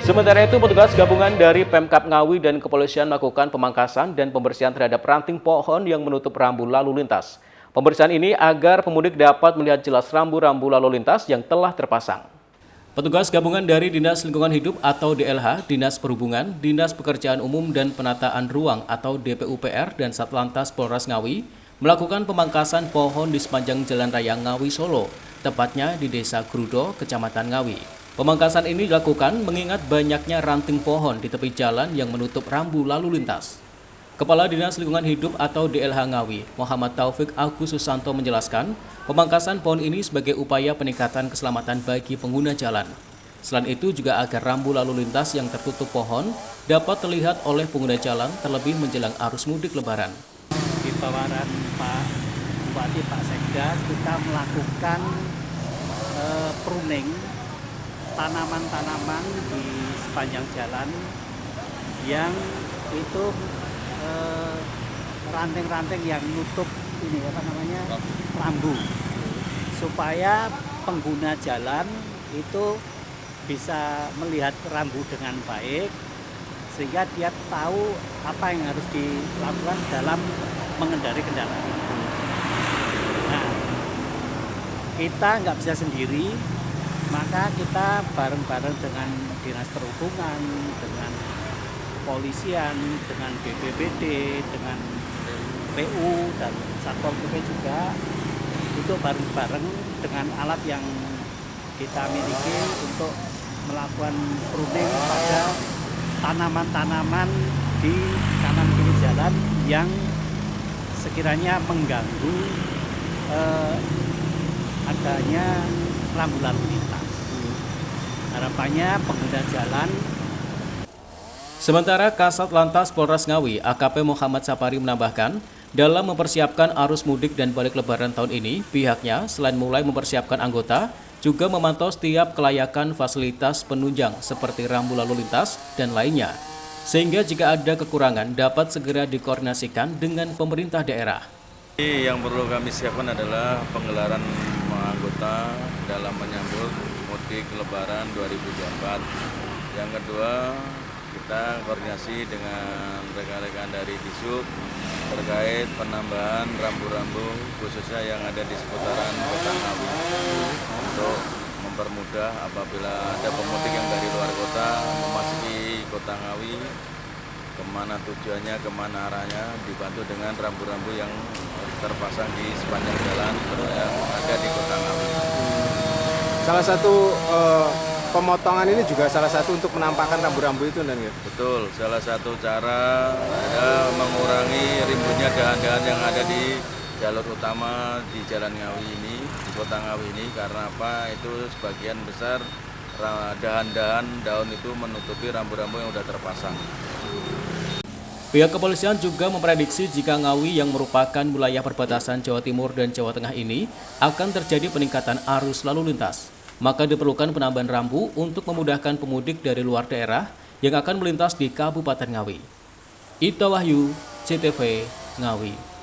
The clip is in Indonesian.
Sementara itu, petugas gabungan dari Pemkab Ngawi dan kepolisian melakukan pemangkasan dan pembersihan terhadap ranting pohon yang menutup rambu lalu lintas. Pembersihan ini agar pemudik dapat melihat jelas rambu-rambu lalu lintas yang telah terpasang. Petugas gabungan dari Dinas Lingkungan Hidup atau DLH, Dinas Perhubungan, Dinas Pekerjaan Umum dan Penataan Ruang atau DPUPR dan Satlantas Polres Ngawi melakukan pemangkasan pohon di sepanjang Jalan Raya Ngawi Solo, tepatnya di Desa Grudo, Kecamatan Ngawi. Pemangkasan ini dilakukan mengingat banyaknya ranting pohon di tepi jalan yang menutup rambu lalu lintas. Kepala Dinas Lingkungan Hidup atau DLH Ngawi, Muhammad Taufik Agus Susanto menjelaskan, pemangkasan pohon ini sebagai upaya peningkatan keselamatan bagi pengguna jalan. Selain itu juga agar rambu lalu lintas yang tertutup pohon dapat terlihat oleh pengguna jalan terlebih menjelang arus mudik Lebaran. Di tawaran Pak Bupati, Pak Sekda, kita melakukan pruning tanaman-tanaman di sepanjang jalan yang itu ranting-ranting yang nutup ini rambu, supaya pengguna jalan itu bisa melihat rambu dengan baik sehingga dia tahu apa yang harus dilakukan dalam mengendarai kendaraan. Nah, kita nggak bisa sendiri, maka kita bareng-bareng dengan Dinas Perhubungan, dengan Kepolisian, dengan BPBD, dengan PU dan Satpol PP juga, itu bareng-bareng dengan alat yang kita miliki untuk melakukan pruning pada tanaman-tanaman di kanan kiri jalan yang sekiranya mengganggu adanya rambu lalu lintas. Harapannya pengguna jalan. Sementara Kasat Lantas Polres Ngawi, AKP Muhammad Sapari menambahkan, dalam mempersiapkan arus mudik dan balik Lebaran tahun ini, pihaknya selain mulai mempersiapkan anggota, juga memantau setiap kelayakan fasilitas penunjang seperti rambu lalu lintas dan lainnya. Sehingga jika ada kekurangan dapat segera dikoordinasikan dengan pemerintah daerah. Yang perlu kami siapkan adalah penggelaran anggota dalam menyambut mudik Lebaran 2024. Yang kedua, kita koordinasi dengan rekan-rekan dari Disub terkait penambahan rambu-rambu khususnya yang ada di seputaran Kota Ngawi untuk mempermudah apabila ada pemudik yang dari luar kota memasuki Kota Ngawi, kemana tujuannya, kemana arahnya, dibantu dengan rambu-rambu yang terpasang di sepanjang jalan yang ada di Kota Ngawi. Salah satu pemotongan ini juga salah satu untuk menampakkan rambu-rambu itu, dan gitu. Betul, salah satu cara ada mengurangi rimbunnya dahan-dahan yang ada di jalur utama di Jalan Ngawi ini, di Kota Ngawi ini, karena apa? Itu sebagian besar dahan-dahan daun itu menutupi rambu-rambu yang sudah terpasang. Pihak kepolisian juga memprediksi jika Ngawi yang merupakan wilayah perbatasan Jawa Timur dan Jawa Tengah ini akan terjadi peningkatan arus lalu lintas. Maka diperlukan penambahan rambu untuk memudahkan pemudik dari luar daerah yang akan melintas di Kabupaten Ngawi. Ita Wahyu, CTV, Ngawi.